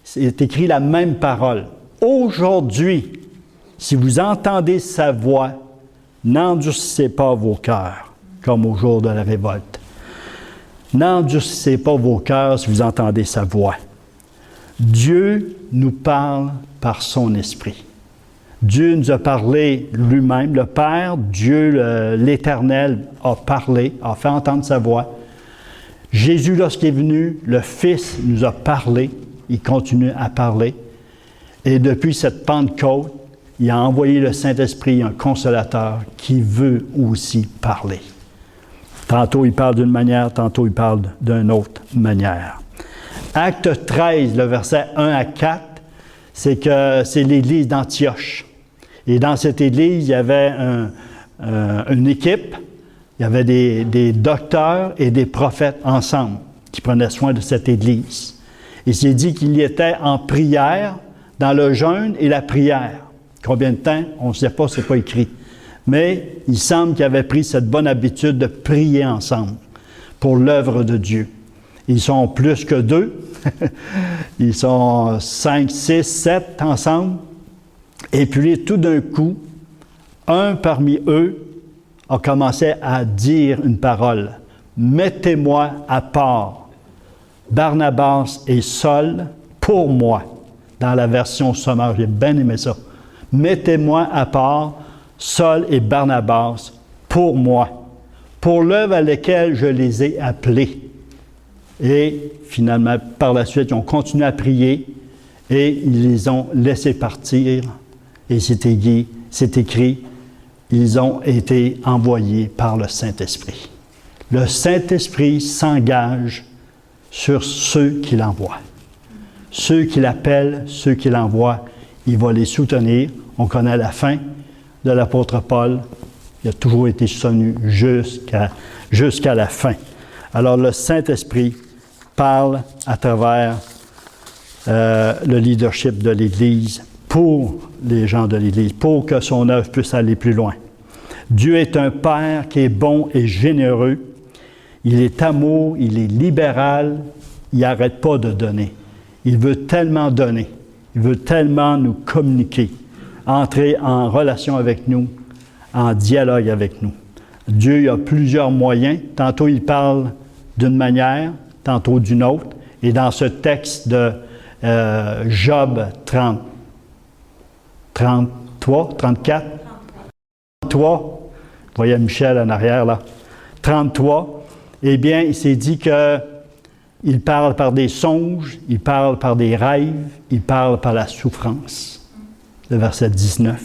C'est écrit la même parole. Aujourd'hui, si vous entendez sa voix, n'endurcissez pas vos cœurs, comme au jour de la révolte. N'endurcissez pas vos cœurs si vous entendez sa voix. Dieu nous parle par son esprit. Dieu nous a parlé lui-même, le Père, Dieu, l'Éternel, a parlé, a fait entendre sa voix. Jésus, lorsqu'il est venu, le Fils nous a parlé, il continue à parler. Et depuis cette Pentecôte, il a envoyé le Saint-Esprit, un consolateur, qui veut aussi parler. Tantôt, il parle d'une manière, tantôt, il parle d'une autre manière. Acte 13, le verset 1 à 4, c'est l'Église d'Antioche. Et dans cette Église, il y avait une équipe, il y avait des docteurs et des prophètes ensemble qui prenaient soin de cette Église. Il s'est dit qu'il y était en prière, dans le jeûne et la prière. Combien de temps? On ne sait pas, ce n'est pas écrit. Mais il semble qu'ils avaient pris cette bonne habitude de prier ensemble pour l'œuvre de Dieu. Ils sont plus que 2. Ils sont 5, 6, 7 ensemble. Et puis, tout d'un coup, un parmi eux a commencé à dire une parole. « Mettez-moi à part Barnabas et Saul pour moi. » Dans la version sommaire, j'ai bien aimé ça. « Mettez-moi à part Saul et Barnabas pour moi, pour l'œuvre à laquelle je les ai appelés. » Et finalement, par la suite, ils ont continué à prier et ils les ont laissés partir. Et c'est écrit, ils ont été envoyés par le Saint-Esprit. Le Saint-Esprit s'engage sur ceux qu'il envoie. Ceux qu'il appelle, ceux qu'il envoie, il va les soutenir. On connaît la fin de l'apôtre Paul. Il a toujours été soutenu jusqu'à la fin. Alors le Saint-Esprit parle à travers le leadership de l'Église pour les gens de l'Église, pour que son œuvre puisse aller plus loin. Dieu est un Père qui est bon et généreux. Il est amour, il est libéral, il n'arrête pas de donner. Il veut tellement donner, il veut tellement nous communiquer, entrer en relation avec nous, en dialogue avec nous. Dieu a plusieurs moyens. Tantôt, il parle d'une manière, tantôt d'une autre. Et dans ce texte de Job 33, 34, 33, vous voyez Michel en arrière là, 33, eh bien, il s'est dit qu'il parle par des songes, il parle par des rêves, il parle par la souffrance. Le verset 19.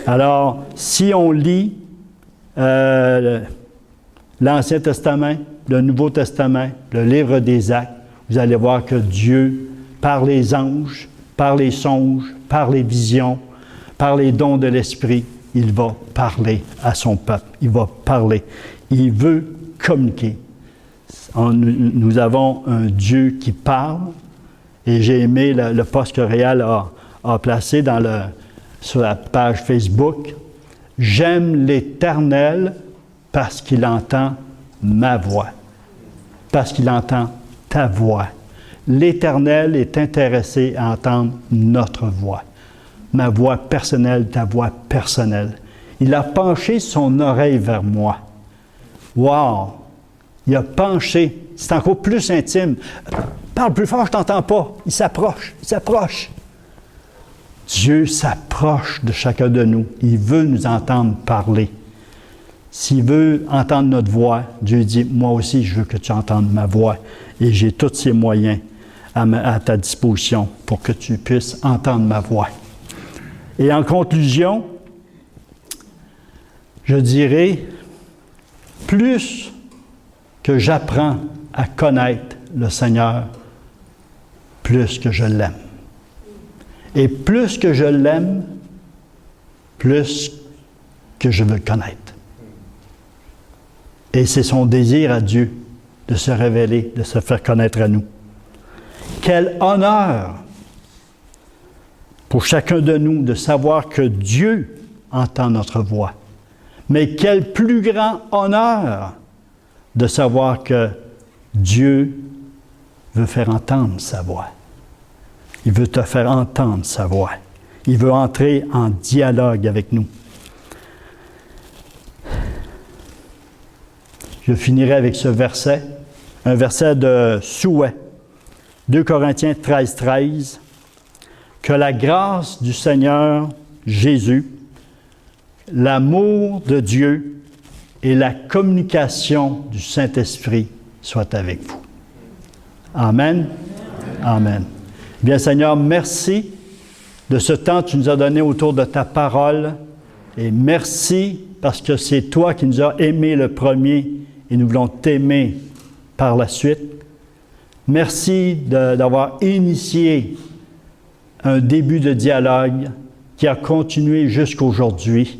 Alors, si on lit l'Ancien Testament, le Nouveau Testament, le livre des Actes, vous allez voir que Dieu, par les anges, par les songes, par les visions, par les dons de l'Esprit, il va parler à son peuple. Il va parler. Il veut communiquer. Nous avons un Dieu qui parle. Et j'ai aimé le post que Réal a placé sur la page Facebook. « J'aime l'Éternel parce qu'il entend ma voix. » Parce qu'il entend ta voix. L'Éternel est intéressé à entendre notre voix. Ma voix personnelle, ta voix personnelle. Il a penché son oreille vers moi. Wow! Il a penché. C'est encore plus intime. Parle plus fort, je ne t'entends pas. Il s'approche, il s'approche. Dieu s'approche de chacun de nous. Il veut nous entendre parler. S'il veut entendre notre voix, Dieu dit, moi aussi, je veux que tu entendes ma voix. Et j'ai tous ces moyens à ta disposition pour que tu puisses entendre ma voix. Et en conclusion, je dirais, plus que j'apprends à connaître le Seigneur, plus que je l'aime. Et plus que je l'aime, plus que je veux le connaître. Et c'est son désir à Dieu de se révéler, de se faire connaître à nous. Quel honneur pour chacun de nous de savoir que Dieu entend notre voix. Mais quel plus grand honneur de savoir que Dieu veut faire entendre sa voix. Il veut te faire entendre sa voix. Il veut entrer en dialogue avec nous. Je finirai avec ce verset, un verset de souhait. 2 Corinthiens 13, 13. Que la grâce du Seigneur Jésus, l'amour de Dieu et la communication du Saint-Esprit soient avec vous. Amen. Amen. Bien, Seigneur, merci de ce temps que tu nous as donné autour de ta parole. Et merci parce que c'est toi qui nous as aimés le premier et nous voulons t'aimer par la suite. Merci d'avoir initié un début de dialogue qui a continué jusqu'aujourd'hui.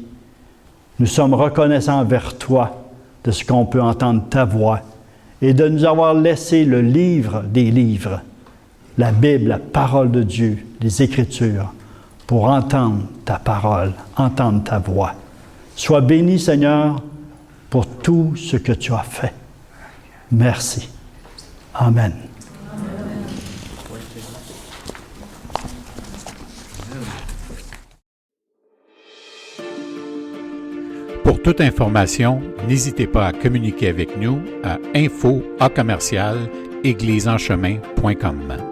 Nous sommes reconnaissants vers toi de ce qu'on peut entendre ta voix et de nous avoir laissé le livre des livres, la Bible, la parole de Dieu, les Écritures, pour entendre ta parole, entendre ta voix. Sois béni, Seigneur, pour tout ce que tu as fait. Merci. Amen. Pour toute information, n'hésitez pas à communiquer avec nous à info@église-en-chemin.com.